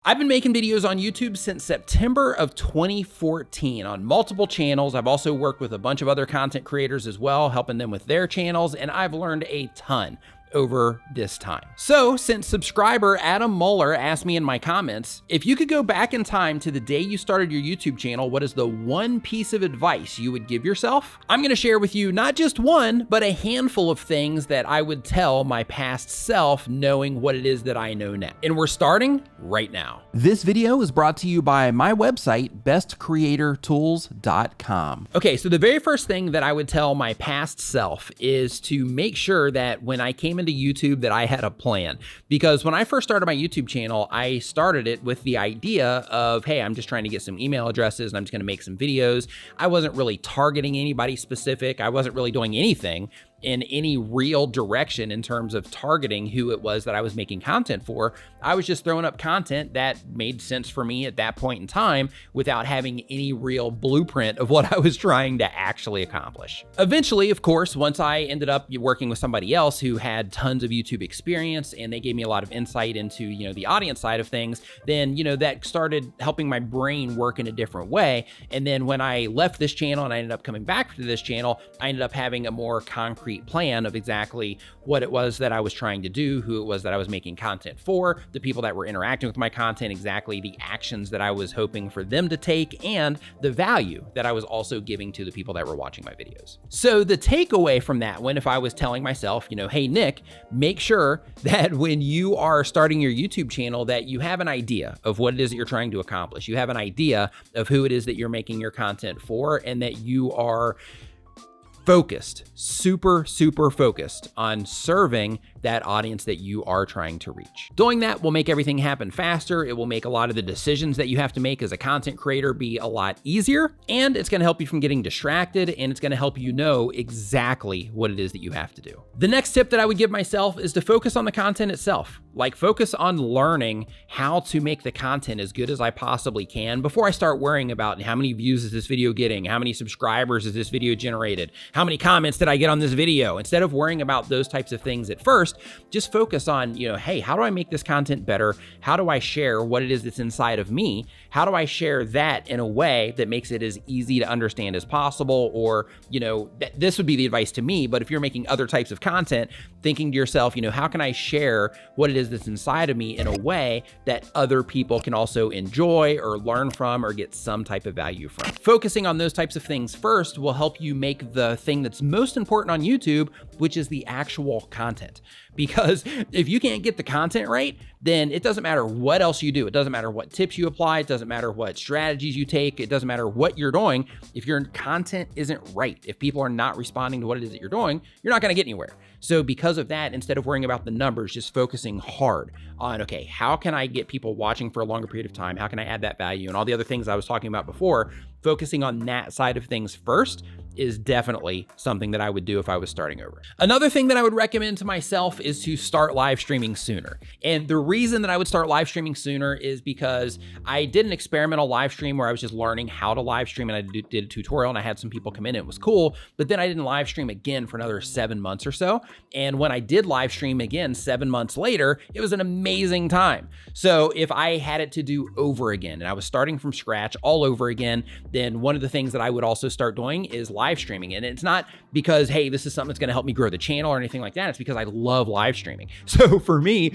I've been making videos on YouTube since September of 2014 on multiple channels. I've also worked with a bunch of other content creators as well, helping them with their channels, and I've learned a ton over this time. So since subscriber Adam Muller asked me in my comments, if you could go back in time to the day you started your YouTube channel, what is the one piece of advice you would give yourself? I'm gonna share with you not just one, but a handful of things that I would tell my past self knowing what it is that I know now. And we're starting right now. This video is brought to you by my website, bestcreatortools.com. Okay, so the very first thing that I would tell my past self is to make sure that when I came into YouTube that I had a plan. Because when I first started my YouTube channel, I started it with the idea of, hey, I'm just trying to get some email addresses and I'm just gonna make some videos. I wasn't really targeting anybody specific. I wasn't really doing anything in any real direction in terms of targeting who it was that I was making content for. I was just throwing up content that made sense for me at that point in time without having any real blueprint of what I was trying to actually accomplish. Eventually, of course, once I ended up working with somebody else who had tons of YouTube experience and they gave me a lot of insight into, the audience side of things, then, that started helping my brain work in a different way. And then when I left this channel and I ended up coming back to this channel, I ended up having a more concrete plan of exactly what it was that I was trying to do, who it was that I was making content for, the people that were interacting with my content, exactly the actions that I was hoping for them to take, and the value that I was also giving to the people that were watching my videos. So the takeaway from that one, if I was telling myself, hey, Nick, make sure that when you are starting your YouTube channel that you have an idea of what it is that you're trying to accomplish. You have an idea of who it is that you're making your content for, and that you are focused, super focused on serving that audience that you are trying to reach. Doing that will make everything happen faster. It will make a lot of the decisions that you have to make as a content creator be a lot easier, and it's gonna help you from getting distracted, and it's gonna help you know exactly what it is that you have to do. The next tip that I would give myself is to focus on the content itself. Like, focus on learning how to make the content as good as I possibly can before I start worrying about how many views is this video getting, how many subscribers is this video generated, how many comments did I get on this video. Instead of worrying about those types of things at first, just focus on, hey, how do I make this content better? How do I share what it is that's inside of me? How do I share that in a way that makes it as easy to understand as possible? Or, this would be the advice to me, but if you're making other types of content, thinking to yourself, how can I share what it is that's inside of me in a way that other people can also enjoy or learn from or get some type of value from? Focusing on those types of things first will help you make the thing that's most important on YouTube, which is the actual content. Because if you can't get the content right, then it doesn't matter what else you do. It doesn't matter what tips you apply. It doesn't matter what strategies you take. It doesn't matter what you're doing. If your content isn't right, if people are not responding to what it is that you're doing, you're not gonna get anywhere. So because of that, instead of worrying about the numbers, just focusing hard on, okay, how can I get people watching for a longer period of time? How can I add that value? And all the other things I was talking about before, focusing on that side of things first is definitely something that I would do if I was starting over. Another thing that I would recommend to myself is to start live streaming sooner. And the reason that I would start live streaming sooner is because I did an experimental live stream where I was just learning how to live stream, and I did a tutorial and I had some people come in and it was cool, but then I didn't live stream again for another 7 months or so. And when I did live stream again 7 months later, it was an amazing time. So if I had it to do over again and I was starting from scratch all over again, then one of the things that I would also start doing is live streaming. And it's not because, hey, this is something that's going to help me grow the channel or anything like that. It's because I love live streaming. So for me,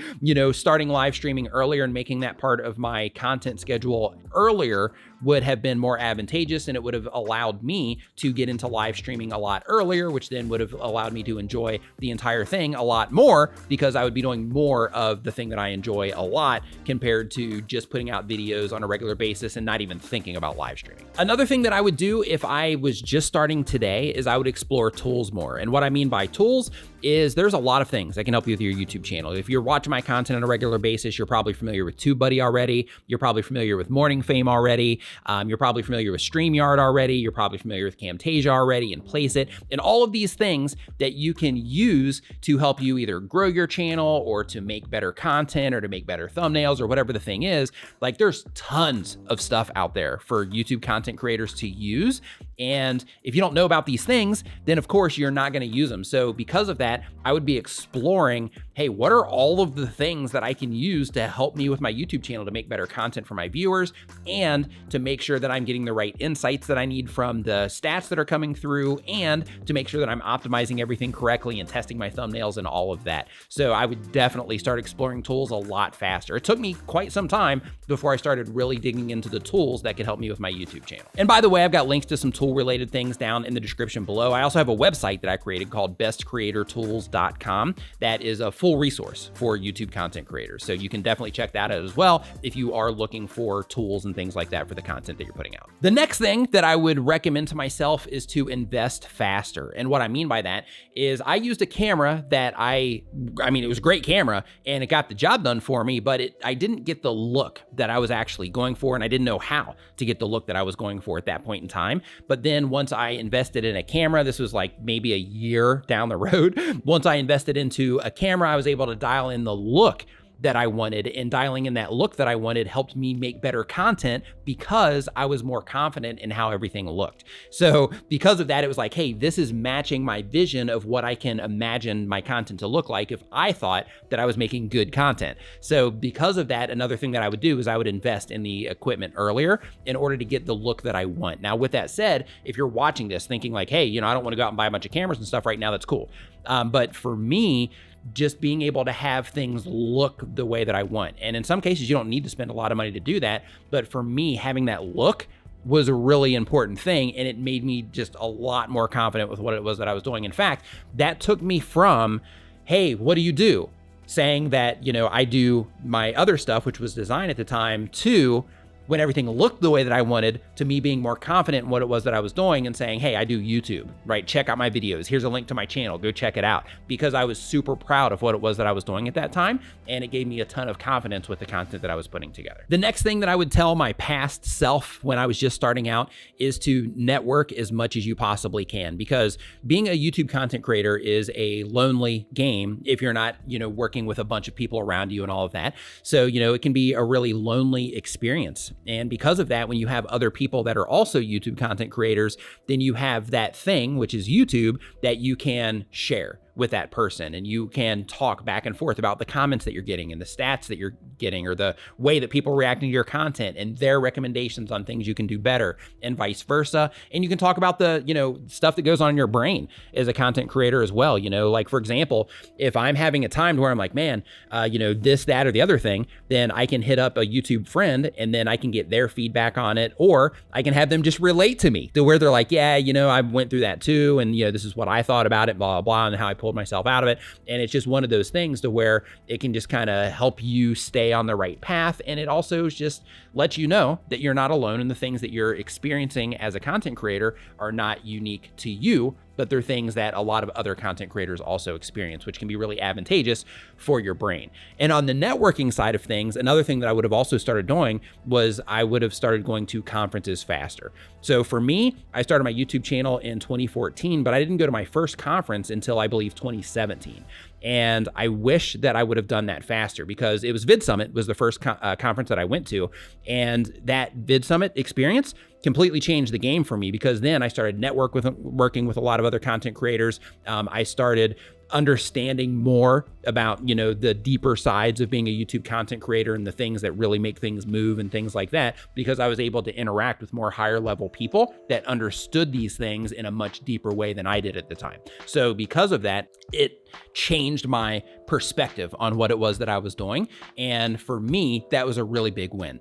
starting live streaming earlier and making that part of my content schedule earlier would have been more advantageous, and it would have allowed me to get into live streaming a lot earlier, which then would have allowed me to enjoy the entire thing a lot more, because I would be doing more of the thing that I enjoy a lot compared to just putting out videos on a regular basis and not even thinking about live streaming. Another thing that I would do if I was just starting today is I would explore tools more. And what I mean by tools is there's a lot of things that can help you with your YouTube channel. If you're watching my content on a regular basis, you're probably familiar with TubeBuddy already. You're probably familiar with Morning Fame already. You're probably familiar with Streamyard already. You're probably familiar with Camtasia already and Placeit, and all of these things that you can use to help you either grow your channel or to make better content or to make better thumbnails or whatever the thing is. Like, there's tons of stuff out there for YouTube content creators to use. And if you don't know about these things, then of course you're not going to use them. So because of that, I would be exploring, hey, what are all of the things that I can use to help me with my YouTube channel to make better content for my viewers and to make sure that I'm getting the right insights that I need from the stats that are coming through and to make sure that I'm optimizing everything correctly and testing my thumbnails and all of that. So I would definitely start exploring tools a lot faster. It took me quite some time before I started really digging into the tools that could help me with my YouTube channel. And by the way, I've got links to some tool related things down in the description below. I also have a website that I created called bestcreatortools.com that is a full resource for YouTube content creators. So you can definitely check that out as well if you are looking for tools and things like that for the content that you're putting out. The next thing that I would recommend to myself is to invest faster. And what I mean by that is I used a camera that I mean, it was a great camera and it got the job done for me, but I didn't get the look that I was actually going for, and I didn't know how to get the look that I was going for at that point in time. But then once I invested in a camera, this was like maybe a year down the road. Once I invested into a camera, I was able to dial in the look that I wanted, and dialing in that look that I wanted helped me make better content because I was more confident in how everything looked. So because of that, it was like, hey, this is matching my vision of what I can imagine my content to look like if I thought that I was making good content. So because of that, another thing that I would do is I would invest in the equipment earlier in order to get the look that I want. Now, with that said, if you're watching this thinking like, hey, I don't want to go out and buy a bunch of cameras and stuff right now, that's cool. But for me, just being able to have things look the way that I want. And in some cases, you don't need to spend a lot of money to do that. But for me, having that look was a really important thing. And it made me just a lot more confident with what it was that I was doing. In fact, that took me from, hey, what do you do? Saying that, I do my other stuff, which was design at the time, to when everything looked the way that I wanted, to me being more confident in what it was that I was doing and saying, hey, I do YouTube, right? Check out my videos. Here's a link to my channel. Go check it out. Because I was super proud of what it was that I was doing at that time. And it gave me a ton of confidence with the content that I was putting together. The next thing that I would tell my past self when I was just starting out is to network as much as you possibly can, because being a YouTube content creator is a lonely game if you're not, working with a bunch of people around you and all of that. So, it can be a really lonely experience. And because of that, when you have other people that are also YouTube content creators, then you have that thing, which is YouTube, that you can share with that person, and you can talk back and forth about the comments that you're getting and the stats that you're getting, or the way that people are reacting to your content and their recommendations on things you can do better, and vice versa. And you can talk about the, stuff that goes on in your brain as a content creator as well. Like for example, if I'm having a time where I'm like, man, this, that, or the other thing, then I can hit up a YouTube friend and then I can get their feedback on it, or I can have them just relate to me to where they're like, yeah, I went through that too. And this is what I thought about it, blah, blah, blah, and how I pulled myself out of it. And it's just one of those things to where it can just kind of help you stay on the right path. And it also just lets you know that you're not alone, and the things that you're experiencing as a content creator are not unique to you, but they're things that a lot of other content creators also experience, which can be really advantageous for your brain. And on the networking side of things, another thing that I would have also started doing was I would have started going to conferences faster. So for me, I started my YouTube channel in 2014, but I didn't go to my first conference until I believe 2017. And I wish that I would have done that faster, because it was VidSummit was the first conference that I went to. And that VidSummit experience completely changed the game for me, because then I started working with a lot of other content creators. I started understanding more about, the deeper sides of being a YouTube content creator and the things that really make things move and things like that, because I was able to interact with more higher level people that understood these things in a much deeper way than I did at the time. So because of that, it changed my perspective on what it was that I was doing. And for me, that was a really big win.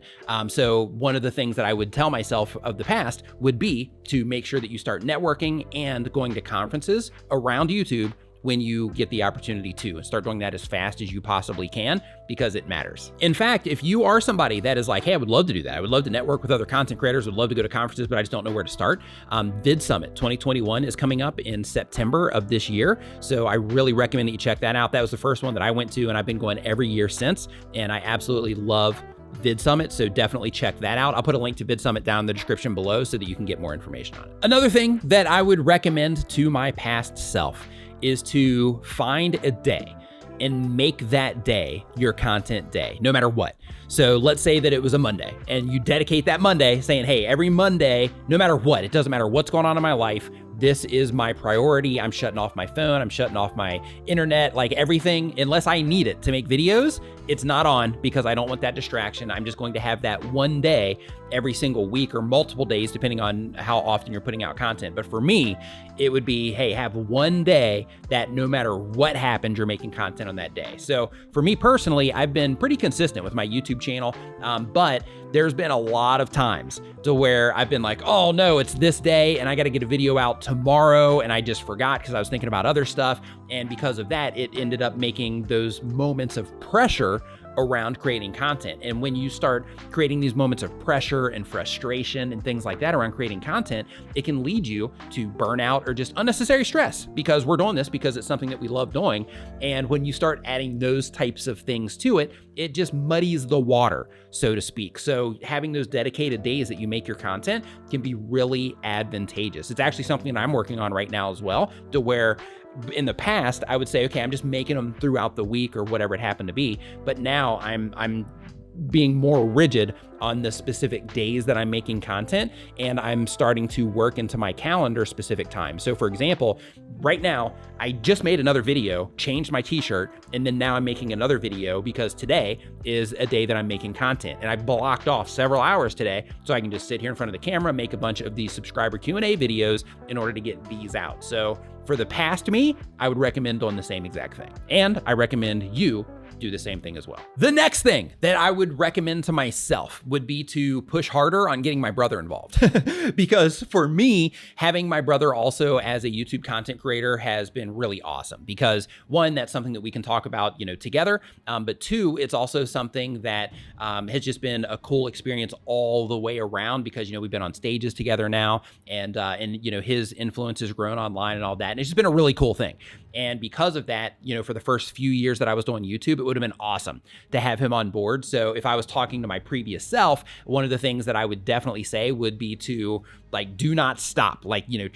So one of the things that I would tell myself of the past would be to make sure that you start networking and going to conferences around YouTube when you get the opportunity to, and start doing that as fast as you possibly can, because it matters. In fact, if you are somebody that is like, hey, I would love to do that, I would love to network with other content creators, would love to go to conferences, but I just don't know where to start, VidSummit 2021 is coming up in September of this year. So I really recommend that you check that out. That was the first one that I went to, and I've been going every year since, and I absolutely love VidSummit, so definitely check that out. I'll put a link to VidSummit down in the description below so that you can get more information on it. Another thing that I would recommend to my past self is to find a day. and make that day your content day, no matter what. So let's say that it was a Monday and you dedicate that Monday saying, hey, every Monday, no matter what, it doesn't matter what's going on in my life, this is my priority. I'm shutting off my phone. I'm shutting off my internet, like everything, unless I need it to make videos, it's not on because I don't want that distraction. I'm just going to have that one day every single week or multiple days, depending on how often you're putting out content. But for me, it would be, hey, have one day that no matter what happens, you're making content on that day. So for me personally, I've been pretty consistent with my YouTube channel, but there's been a lot of times to where I've been like, oh no, it's this day and I got to get a video out tomorrow. And I just forgot because I was thinking about other stuff. And because of that, it ended up making those moments of pressure around creating content. And when you start creating these moments of pressure and frustration and things like that around creating content, it can lead you to burnout or just unnecessary stress, because we're doing this because it's something that we love doing. And when you start adding those types of things to it, it just muddies the water, so to speak. So having those dedicated days that you make your content can be really advantageous. It's actually something that I'm working on right now as well, to where in the past, I would say, okay, I'm just making them throughout the week or whatever it happened to be. But now I'm being more rigid on the specific days that I'm making content, and I'm starting to work into my calendar specific times. So for example, right now, I just made another video, changed my t-shirt, and then now I'm making another video because today is a day that I'm making content. And I blocked off several hours today so I can just sit here in front of the camera, make a bunch of these subscriber Q&A videos in order to get these out. So for the past me, I would recommend doing the same exact thing. And I recommend you do the same thing as well. The next thing that I would recommend to myself would be to push harder on getting my brother involved. Because for me, having my brother also as a YouTube content creator has been really awesome, because one, that's something that we can talk about, together. But two, it's also something that has just been a cool experience all the way around, because, we've been on stages together now, and his influence has grown online and all that. And it's just been a really cool thing. And because of that, for the first few years that I was doing YouTube, it would have been awesome to have him on board. So if I was talking to my previous self, one of the things that I would definitely say would be to do not stop.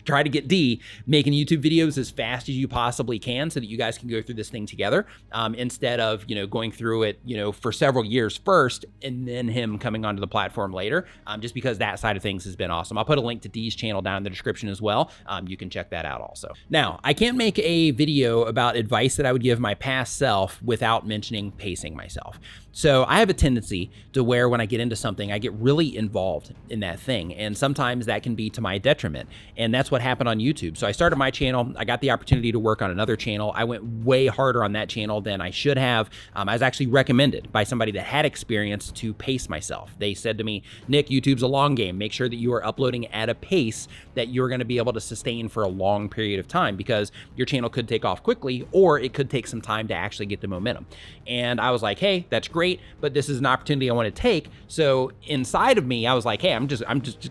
Try to get D making YouTube videos as fast as you possibly can so that you guys can go through this thing together, instead of, going through it, for several years first and then him coming onto the platform later, just because that side of things has been awesome. I'll put a link to D's channel down in the description as well. You can check that out also. Now, I can't make a video about advice that I would give my past self without mentioning pacing myself. So I have a tendency to where when I get into something, I get really involved in that thing. And sometimes that can be to my detriment. And that's what happened on YouTube. So I started my channel. I got the opportunity to work on another channel. I went way harder on that channel than I should have. I was actually recommended by somebody that had experience to pace myself. They said to me, Nick, YouTube's a long game. Make sure that you are uploading at a pace that you're going to be able to sustain for a long period of time, because your channel could take off quickly, or it could take some time to actually get the momentum. And I was like, hey, that's great, but this is an opportunity I want to take. So inside of me, I was like, hey, I'm just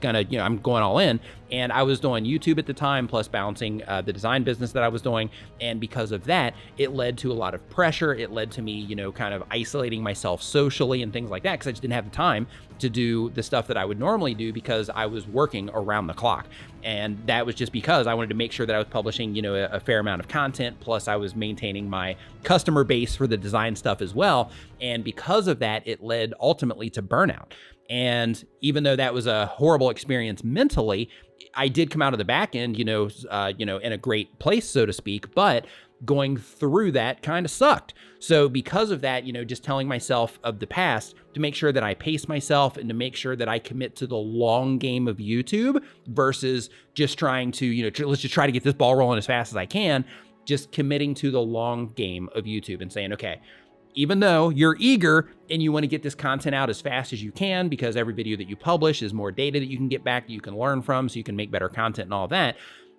gonna, I'm going all in. And I was doing YouTube at the time, plus balancing the design business that I was doing. And because of that, it led to a lot of pressure. It led to me, kind of isolating myself socially and things like that, because I just didn't have the time to do the stuff that I would normally do because I was working around the clock. And that was just because I wanted to make sure that I was publishing, a fair amount of content. Plus I was maintaining my customer base for the design stuff as well. And because of that, it led ultimately to burnout. And even though that was a horrible experience mentally, I did come out of the back end, in a great place, so to speak, but going through that kind of sucked. So because of that, just telling myself of the past to make sure that I pace myself and to make sure that I commit to the long game of YouTube versus just trying to, let's just try to get this ball rolling as fast as I can, just committing to the long game of YouTube and saying, okay, even though you're eager and you want to get this content out as fast as you can, because every video that you publish is more data that you can get back, that you can learn from, so you can make better content and all that,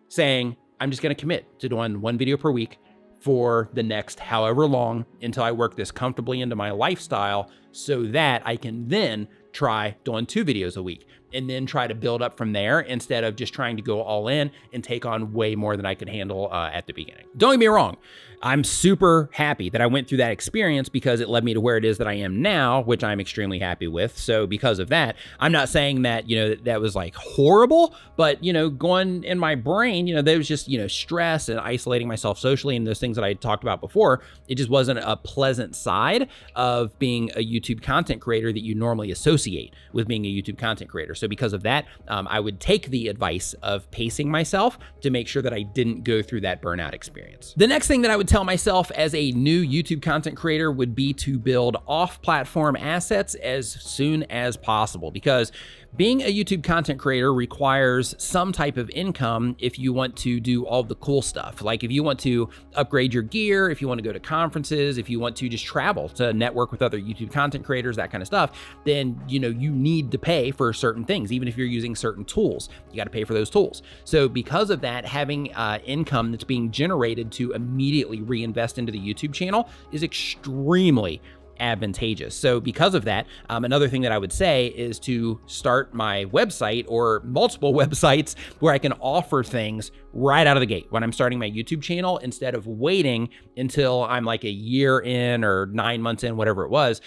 saying, I'm just going to commit to doing one video per week for the next however long until I work this comfortably into my lifestyle so that I can then try doing 2 videos a week and then try to build up from there instead of just trying to go all in and take on way more than I could handle at the beginning. Don't get me wrong. I'm super happy that I went through that experience because it led me to where it is that I am now, which I'm extremely happy with. So because of that, I'm not saying that, that was like horrible, but, going in my brain, there was just, stress and isolating myself socially and those things that I talked about before. It just wasn't a pleasant side of being a YouTube content creator that you normally associate with being a YouTube content creator. So because of that, I would take the advice of pacing myself to make sure that I didn't go through that burnout experience. The next thing that I would tell myself as a new YouTube content creator would be to build off-platform assets as soon as possible, because being a YouTube content creator requires some type of income if you want to do all the cool stuff. Like if you want to upgrade your gear, if you want to go to conferences, if you want to just travel to network with other YouTube content creators, that kind of stuff, then you need to pay for certain things. Even if you're using certain tools, you got to pay for those tools. So because of that, having income that's being generated to immediately reinvest into the YouTube channel is extremely advantageous. So because of that, another thing that I would say is to start my website or multiple websites where I can offer things right out of the gate when I'm starting my YouTube channel, instead of waiting until I'm like a year in or 9 months in, whatever it was,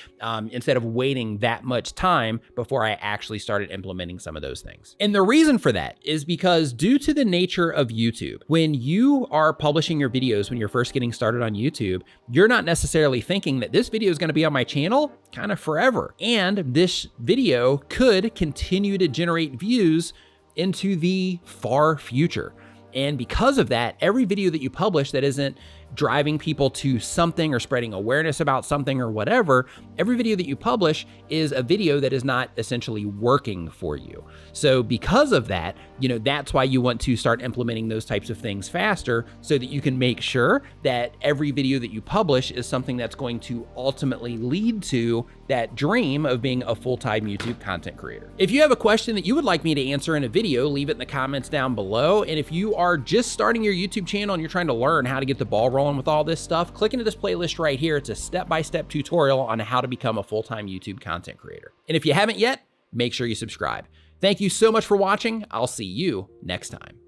instead of waiting that much time before I actually started implementing some of those things. And the reason for that is because due to the nature of YouTube, when you are publishing your videos, when you're first getting started on YouTube, you're not necessarily thinking that this video is going to be on my channel kind of forever. And this video could continue to generate views into the far future. And because of that, every video that you publish that isn't driving people to something or spreading awareness about something or whatever, every video that you publish is a video that is not essentially working for you. So because of that, that's why you want to start implementing those types of things faster, so that you can make sure that every video that you publish is something that's going to ultimately lead to that dream of being a full-time YouTube content creator. If you have a question that you would like me to answer in a video, leave it in the comments down below. And if you are just starting your YouTube channel and you're trying to learn how to get the ball rolling with all this stuff, click into this playlist right here. It's a step-by-step tutorial on how to become a full-time YouTube content creator. And if you haven't yet, make sure you subscribe. Thank you so much for watching. I'll see you next time.